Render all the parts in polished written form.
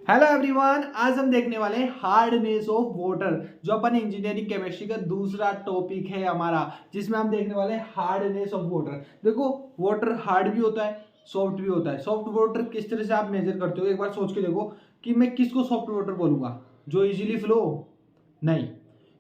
Hello everyone, आज हम देखने वाले हैं हार्डनेस ऑफ वाटर, जो अपन इंजीनियरिंग केमिस्ट्री का दूसरा टॉपिक है हमारा, जिसमें हम देखने वाले हैं हार्डनेस ऑफ वाटर। देखो, वाटर हार्ड भी होता है, सॉफ्ट भी होता है। सॉफ्ट वाटर किस तरह से आप मेजर करते हो, एक बार सोच के देखो कि मैं किसको सॉफ्ट वाटर बोलूंगा। जो इजीली फ्लो, नहीं,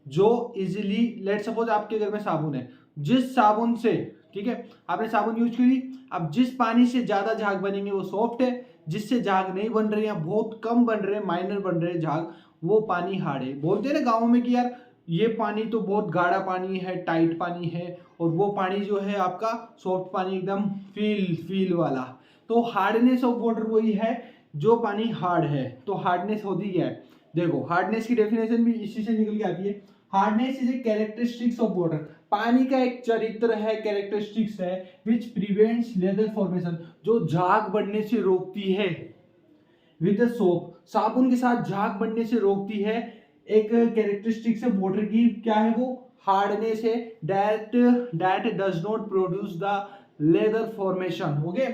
जो इजीली, लेट सपोज आपके घर में साबुन है, जिस साबुन से, ठीक है, आपने साबुन यूज करी, अब जिस पानी से ज्यादा झाग बनेंगे वो सॉफ्ट है, जिससे झाग नहीं बन रहे या बहुत कम बन रहे, माइनर बन रहे झाग, वो पानी हार्ड है। बोलते हैं ना गाँव में कि यार ये पानी तो बहुत गाढ़ा पानी है, टाइट पानी है, और वो पानी जो है आपका सॉफ्ट पानी, एकदम फील फील वाला। तो हार्डनेस ऑफ वाटर वही है जो पानी हार्ड है। तो हार्डनेस होती क्या है, देखो, हार्डनेस की डेफिनेशन भी इसी से निकल के आती है। Hardness is a characteristics of water, पानी का एक चरित्र है, कैरेक्टरिस्टिक्स है, विच प्रिवेंट्स लेदर फॉर्मेशन, जो झाग बढ़ने से रोकती है। विद द सोप, साबुन के साथ झाग बढ़ने से रोकती है। एक कैरेक्टरिस्टिक्स है वाटर की, क्या है वो, हार्डनेस है, that that does not produce the leather formation. Okay,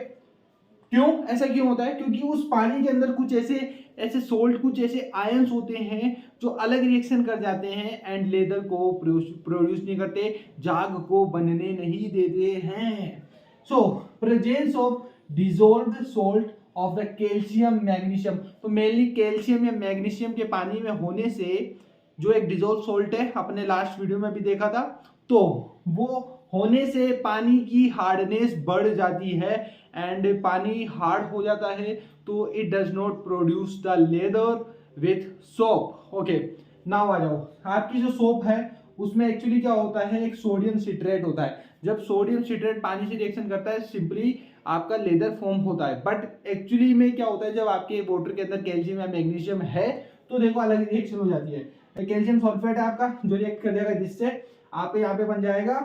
क्यों ऐसा क्यों होता है, क्योंकि उस पानी के अंदर कुछ ऐसे ऐसे सोल्ट, कुछ ऐसे आयंस होते हैं जो अलग रिएक्शन कर जाते हैं एंड लेदर को प्रोड्यूस नहीं करते, झाग को बनने नहीं देते हैं। So presence of dissolved salt of the calcium magnesium, तो मेनली कैल्शियम या मैग्नीशियम के पानी में होने से, जो एक डिजोल्व सोल्ट है, अपने लास्ट वीडियो में भी देखा था, तो वो होने से पानी की हार्डनेस बढ़ जाती है एंड पानी हार्ड हो जाता है, तो it does not produce the lather with soap. Okay, now आ जाओ, आपकी जो सोप है उसमें एक्चुअली क्या होता है, एक सोडियम सिट्रेट होता है। जब सोडियम सिट्रेट पानी से रिएक्शन करता है, सिंपली आपका लेदर फॉर्म होता है। बट एक्चुअली में क्या होता है, जब आपके वाटर के अंदर कैल्शियम या मैग्नीशियम है, तो देखो अलग रिएक्शन हो जाती है। कैल्शियम सल्फेट है आपका, जो रिएक्ट कर जाएगा, जिससे आपके यहाँ पे बन जाएगा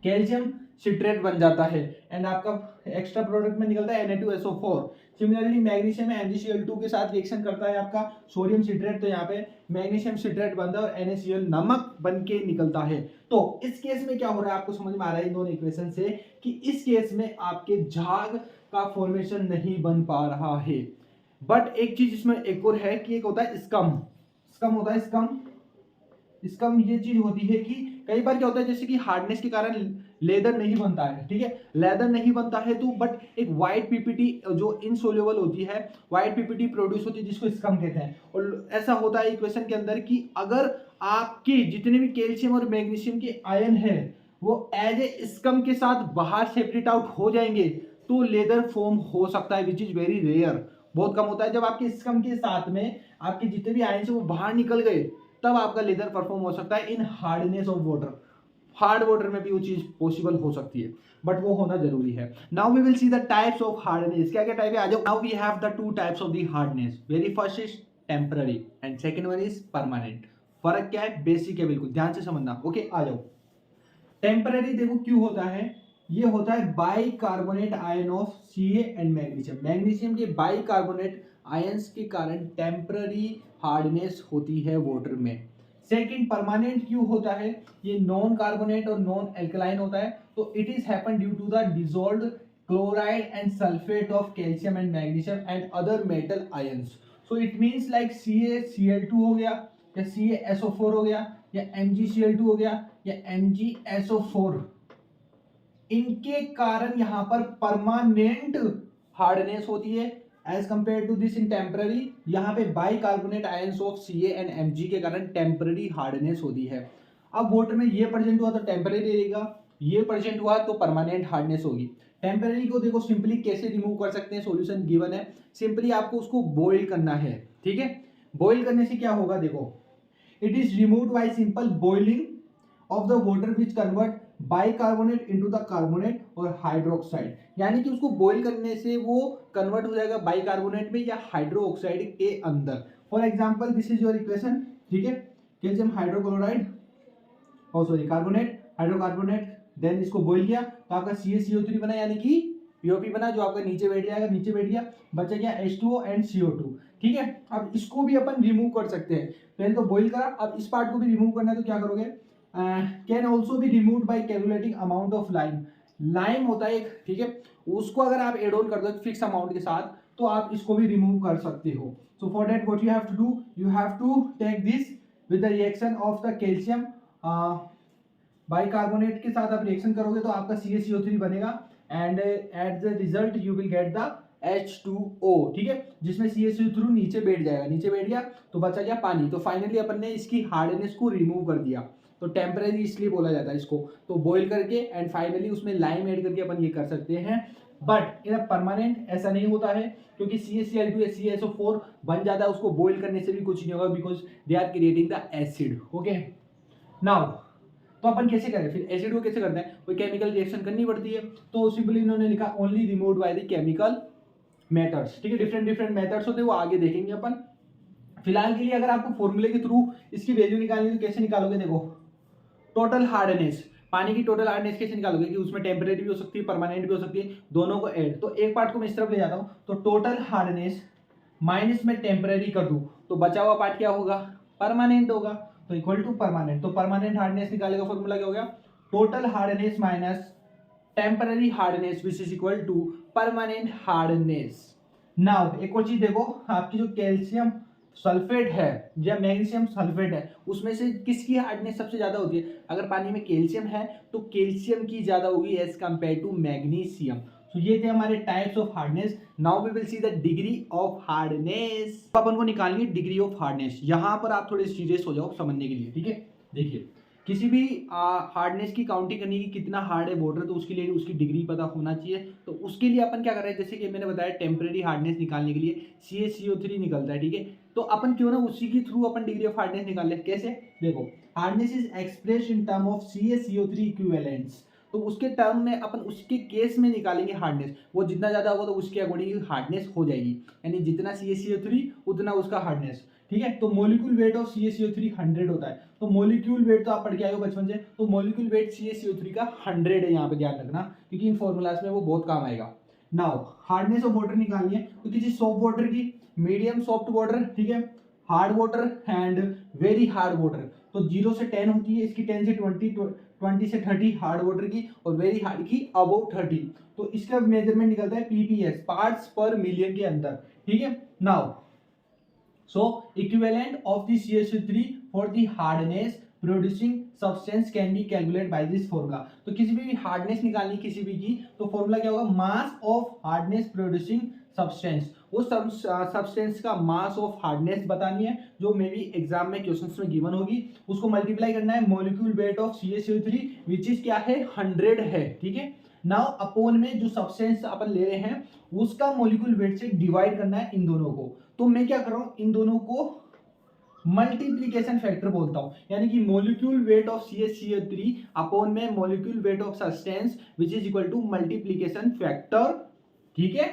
कैल्शियम सिट्रेट बन जाता है एंड आपका एक्स्ट्रा प्रोडक्ट में निकलता है Na2SO4। सिमिलरली मैग्नीशियम MgCl2 के साथ रिएक्शन करता है आपका सोडियम सिट्रेट, तो यहाँ पे मैग्नीशियम सिट्रेट बनता है और NaCl नमक बन के निकलता है। तो इस केस में क्या हो रहा है, आपको समझ में आ रहा है इन दोनों इक्वेशन से कि इस केस में आपके झाग का फॉर्मेशन नहीं बन पा रहा है। बट एक चीज इसमें एक और है कि एक होता है स्कम, स्कम होता है स्कम। स्कम ये चीज होती है कि कई बार क्या होता है, जैसे कि हार्डनेस के कारण लेदर नहीं बनता है, ठीक है, लेदर नहीं बनता है, तो बट एक व्हाइट पीपीटी जो इनसोल्यूबल होती है, व्हाइट पीपीटी प्रोड्यूस होती है, जिसको स्कम कहते हैं। और ऐसा होता है इक्वेशन के अंदर कि अगर आपके जितने भी कैल्शियम और मैग्नीशियम के आयन है वो एज ए स्कम के साथ बाहर सेपरेट आउट हो जाएंगे, तो लेदर फॉर्म हो सकता है, विच इज वेरी रेयर, बहुत कम होता है। जब आपके स्कम के साथ में आपके जितने भी आयन है वो बाहर निकल गए, तब आपका लेदर परफॉर्म हो सकता है in hardness of water. Hard water में भी वो चीज पॉसिबल हो सकती है, बट वो होना जरूरी है। Now we will see the types of hardness, क्या क्या टाइप है, आ जाओ। Now we have the two types of the hardness, very first is temporary and second one is permanent. फर्क क्या है, बेसिक है, बिल्कुल ध्यान से समझना। ओके, आ जाओ। टेम्पररी देखो क्यों होता है, ये होता है by carbonate ion of Ca and magnesium, magnesium के बाई कार्बोनेट आयंस के कारण टेम्पररी हार्डनेस होती है वाटर में। सेकंड, परमानेंट क्यों होता है, ये नॉन कार्बोनेट और नॉन एल्कलाइन होता है, तो it is happen due to the dissolved chloride and sulphate of calcium and magnesium and other metal ions. So it means like CaCl2 हो गया, या CaSO4 हो गया, या MgCl2 हो गया, या MgSO4, इनके कारण यहां पर परमानेंट हार्डनेस होती है as compare to this in temporary. यहां पे bicarbonate ions of Ca and Mg के कारण टेम्पररी हार्डनेस होती है। अब वाटर में ये प्रेजेंट हुआ तो टेम्पररी रहेगा, ये प्रेजेंट हुआ तो परमानेंट हार्डनेस होगी। टेम्पररी को देखो सिंपली कैसे रिमूव कर सकते हैं, सॉल्यूशन गिवन है, सिंपली आपको उसको बॉइल करना है, ठीक है। बॉइल करने से क्या होगा, देखो, it is removed by simple boiling of the water which convert bicarbonate into the carbonate और हाइड्रोक्साइड, यानी कि उसको बॉइल करने से वो कन्वर्ट हो जाएगा बाइकार्बोनेट में या हाइड्रोक्साइड के अंदर। For example this is your equation, ठीक है, कैल्शियम हाइड्रोक्लोराइड, ओ सॉरी कार्बोनेट, हाइड्रोकार्बोनेट, देन इसको बॉइल किया तो आपका CaCO3 बना, यानी कि पीओपी बना, जो आपका नीचे बैठ जाएगा, नीचे बैठ गया, बचा क्या H2O एंड CO2, ठीक है। अब इसको भी अपन रिमूव कर सकते हैं, पहले तो बॉइल करा, अब इस पार्ट को भी रिमूव करना है, तो क्या करोगे, can also be remove by calculating amount of lime. Lime होता है एक, ठीक है, उसको अगर आप एड ऑन कर दो फिक्स अमाउंट के साथ, तो आप इसको भी रिमूव कर सकते हो। So for that what you have to do, you have to take this with the reaction of the calcium bicarbonate के साथ आप रिएक्शन करोगे तो आपका CaCO3 बनेगा and at the result you will get the H2O, ठीक है, जिसमें CaCO3 नीचे बैठ जाएगा, नीचे बैठ गया तो बचा गया पानी। तो फाइनली अपन ने इसकी हार्डनेस को रिमूव कर दिया, तो टेम्परेरी इसलिए बोला जाता है इसको। तो बॉईल करके एंड फाइनली उसमें लाइम ऐड करके अपन ये कर सकते हैं, बट इन परमानेंट ऐसा नहीं होता है क्योंकि CaCl2 CaSO4 बन जाता है, उसको बॉईल करने से भी कुछ नहीं होगा because they are creating the acid. Okay, now तो अपन कैसे करें फिर, एसिड को कैसे करते हैं, कोई केमिकल रिएक्शन करनी पड़ती है, तो सिंपली इन्होंने लिखा only removed by the chemical methods, ठीक है, डिफरेंट डिफरेंट मेथड्स होते हैं, वो आगे देखेंगे अपन। फिलहाल के लिए अगर आपको फॉर्मूले के थ्रू इसकी वैल्यू निकालनी है तो कैसे निकालोगे, देखो टोटल हार्डनेस, पानी की टोटल हार्डनेस कैसे निकालोगे कि उसमें टेम्परेरी भी हो सकती है परमानेंट भी हो सकती है, दोनों को ऐड। तो एक पार्ट को मैं इस तरफ ले जाता हूं, तो टोटल हार्डनेस माइनस में टेम्परेरी कर दूं तो बचा हुआ पार्ट क्या होगा, परमानेंट होगा, तो इक्वल टू परमानेंट। तो परमानेंट हार्डनेस निकालने का फॉर्मूला क्या हो गया, total hardness minus temporary hardness which is equal to permanent hardness. Now एक और चीज देखो, आपकी जो कैल्शियम सल्फेट है या मैग्नीशियम सल्फेट है उसमें से किसकी हार्डनेस सबसे ज्यादा होती है, अगर पानी में कैल्शियम है तो कैल्शियम की ज्यादा होगी एज कंपेयर टू मैग्नीशियम। तो ये थे हमारे types of hardness. Now we will see the degree of hardness. अपन को निकालनी है डिग्री ऑफ हार्डनेस, यहां पर आप थोड़े सीरियस हो जाओ समझने के लिए, ठीक है। देखिए किसी भी हार्डनेस की काउंटिंग करनी है कि कितना हार्ड है वाटर, तो उसके लिए उसकी डिग्री पता होना चाहिए। तो उसके लिए अपन क्या कर रहे हैं, जैसे कि मैंने बताया टेम्परेरी हार्डनेस निकालने के लिए CaCO3 निकलता है, ठीक है। तो अपन क्यों ना उसी के through upon degree of hardness निकाल ले, कैसे, देखो hardness is expressed in term of CaCO3 equivalents, तो उसके टर्म में अपन उसके केस में निकालेंगे हार्डनेस, वो जितना ज्यादा होगा तो उसके अकॉर्डिंग हार्डनेस हो जाएगी, यानी जितना CaCO3 उतना उसका हार्डनेस, ठीक है। तो मोलिक्यूल वेट ऑफ CaCO3 100 होता है, तो मोलिक्यूल वेट तो आप पढ़ के आए हो बचपन से, तो मोलिक्यूल वेट CaCO3 का 100 है, यहाँ पे ध्यान रखना क्योंकि इन फॉर्मूलाज में वो बहुत काम आएगा। नाउ हार्डनेस ऑफ वाटर निकालनी है, तो किसी सॉफ्ट वाटर की, मीडियम सॉफ्ट वाटर, ठीक है, hard water and very hard water, तो 0 से 10 होती है इसकी, 10 से 20 से 30 हार्ड वाटर की, और वेरी हार्ड की अबव 30। तो इसका मेजरमेंट निकलता है PPS, पार्ट्स पर मिलियन के अंदर, ठीक है। Now so equivalent of the CaCO3 for the hardness producing substance can be calculated by this formula। तो किसी भी हार्डनेस निकालनी किसी भी की, तो फॉर्मूला क्या होगा, मास ऑफ हार्डनेस प्रोड्यूसिंग सब्सटेंस, वो सब्सटेंस का मास ऑफ हार्डनेस बतानी है जो मे बी एग्जाम में क्वेश्चंस में गिवन होगी, उसको मल्टीप्लाई करना है molecule weight of CaCO3 which is क्या है 100 है, ठीक है। नाउ अपोन में जो सब्सटेंस अपन ले रहे हैं उसका मोलिक्यूल वेट से डिवाइड करना है इन दोनों को। तो मैं क्या कर रहा हूं, इन दोनों को मल्टीप्लीकेशन फैक्टर बोलता हूं, यानी कि molecule weight of CaCO3 upon में molecule weight of substance which is equal to multiplication factor, ठीक है,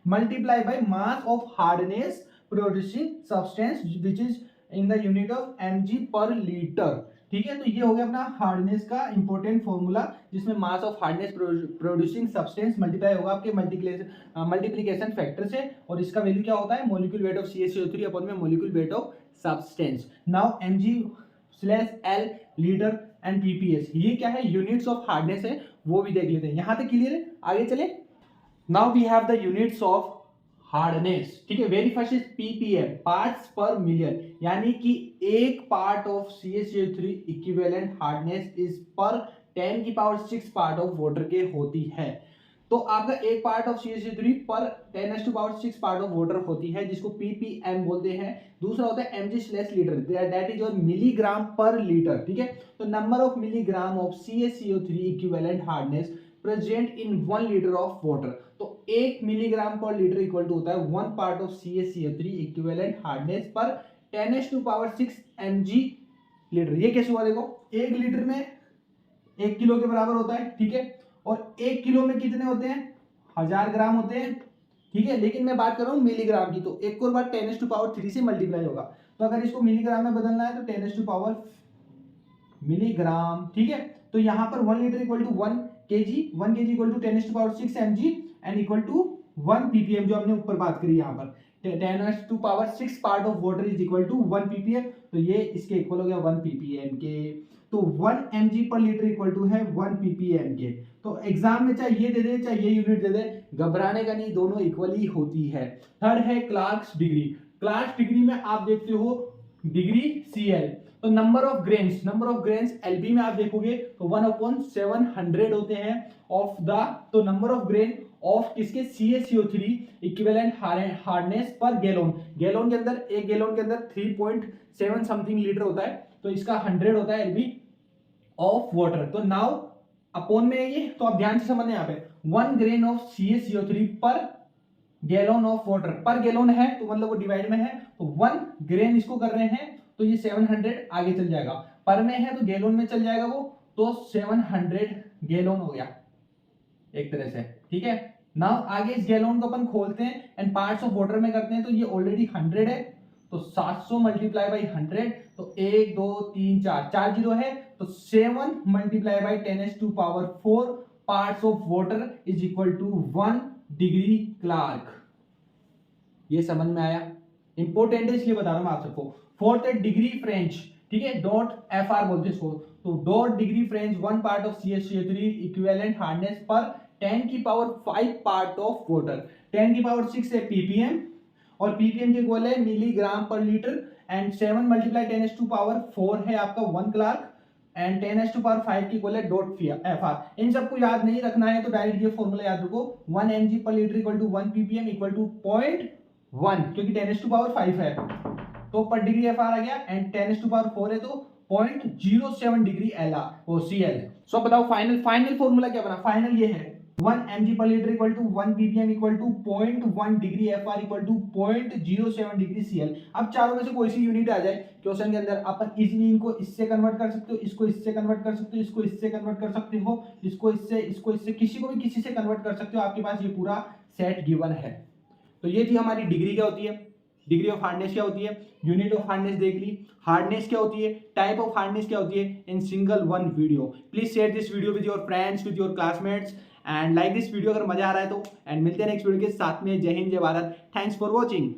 multiply by mass of hardness producing substance which is in the unit of mg per litre, ठीक है। तो ये हो गया अपना हार्डनेस का इंपॉर्टेंट फॉर्मूला, जिसमें मास of hardness producing substance multiply होगा आपके मल्टीप्लिकेशन फैक्टर से, और इसका वैल्यू क्या होता है, molecule weight of CaCO3 upon में molecule weight of substance. Now mg/L litre and PPS, ये क्या है, यूनिट्स ऑफ हार्डनेस है, वो भी देख लेते हैं। यहां तक क्लियर है, आगे चले। Now we have the units of hardness, ठीक है। Very first is PPM, parts per million, यानी कि एक part of CaCO3 equivalent hardness is per 10⁶ part of water के होती है। तो आपका एक पार्ट ऑफ CaCO3 पर 10⁶ पार्ट ऑफ वाटर होती है, जिसको PPM बोलते हैं। दूसरा होता है mg/लीटर, दैट इज योर मिलीग्राम पर लीटर, ठीक है। तो number of milligram of CaCO3 equivalent hardness present in 1 litre of water, तो 1 मिलीग्राम पर लीटर इक्वल टू होता है 1 part of CaCO3 equivalent hardness पर 10⁶ mg लीटर। ये कैसे हुआ, देखो 1 लीटर में 1 किलो के बराबर होता है, ठीक है, और 1 किलो में कितने होते हैं, 1000 ग्राम होते हैं, ठीक है। लेकिन मैं बात कर रहा हूं मिलीग्राम की, तो एक को बार 10⁻³ से मल्टीप्लाई होगा, तो अगर इसको मिलीग्राम में बदलना है तो 10⁻³ मिलीग्राम, ठीक है। तो यहां पर 1 litre equal to 1 kg, 1 kg equal to 10⁻6 mg and equal to 1 ppm, जो हमने ऊपर बात करी यहां पर 10⁻6 part of water is equal to 1 ppm, तो ये इसके इक्वल हो गया 1 ppm के। तो 1 mg per litre equal to है 1 ppm के। तो एग्जाम में चाहे ये दे दे चाहे ये यूनिट दे दे, घबराने का नहीं, दोनों इक्वली होती है। थर्ड है क्लार्क्स डिग्री। क्लार्क्स डिग्री में आप देखते हो डिग्री Cl, तो नंबर ऑफ ग्रेन्स Lb में आप देखोगे तो 1/700 होते हैं ऑफ द, तो नंबर ऑफ ग्रेन ऑफ किसके CaCO3 इक्विवेलेंट हार्डनेस पर गैलोन। गैलोन के अंदर, एक गैलोन के अंदर 3.7 समथिंग लीटर होता है, तो इसका 100 होता है Lb ऑफ वाटर। तो नाउ अपॉन में ये, तो आप ध्यान से समझना यहाँ पे 1 ग्रेन ऑफ CaCO3 पर गैलोन ऑफ वाटर, पर गैलोन है तो मतलब वो डिवाइड में है, तो 1 ग्रेन इसको कर रहे हैं तो ये 700 आगे चल जाएगा, पर में है तो गैलोन में चल जाएगा वो, तो 700 गैलोन हो गया एक तरह से, ठीक है। नाउ आगे इस गैलोन को अपन खोलते हैं एंड पार्ट्स ऑफ वाटर में करते हैं, तो ये ऑलरेडी 100 है, तो 700 मल्टीप्लाई बाई 100, तो 1 2 3 4 जीरो है, तो 7 multiply by 10⁴ parts of water is equal to 1 degree Clark. ये समझ में आया? इंपॉर्टेंट है इसलिए बता रहा हूं मैं आप सबको। फोर्थ है डिग्री फ्रेंच, ठीक है, डॉट FR बोलते हैं इसको, तो dot degree French 1 part of CaCO3 equivalent hardness पर 10⁵ पार्ट ऑफ वाटर। 10⁶ है ppm और ppm के इक्वल है मिलीग्राम पर लीटर, एंड 7 मल्टीप्लाई 10⁴ है आपका 1 क्लार्क, एंड 10⁵ के इक्वल है डॉट FR। इन सबको याद नहीं रखना है तो डायरेक्ट ये फॉर्मूला याद रखो, 1 mg per litre equal to 1 ppm equal to 0.1, क्योंकि 10⁵ है तो पर डिग्री FR आ गया, एंड 10⁴ है तो 0.07 डिग्री Cl। सो बताओ फाइनल फॉर्मूला क्या बना? फाइनल ये है 1 mg per litre equal to 1 ppm equal to 0.1 degree FR equal to 0.07 degree Cl। अब चारों में से कोई सी यूनिट आ जाए क्वेश्चन के अंदर, अपन इजीली इनको इससे कन्वर्ट कर सकते हो, इसको इससे कन्वर्ट कर सकते हो, इसको इससे कन्वर्ट कर सकते हो, इसको इससे, किसी को भी किसी से कन्वर्ट कर सकते हो, आपके पास ये पूरा सेट गिवन है। तो ये थी हमारी डिग्री क्या होती है, डिग्री ऑफ हार्डनेस क्या होती है, यूनिट ऑफ हार्डनेस देख ली, हार्डनेस क्या होती है, टाइप ऑफ हार्डनेस क्या होती है, in single one video. Please share this video with your friends, with your classmates, and like this video अगर मजा आ रहा है तो, एंड मिलते हैं नेक्स्ट वीडियो के साथ में। जय हिंद, जय भारत, थैंक्स फॉर वॉचिंग।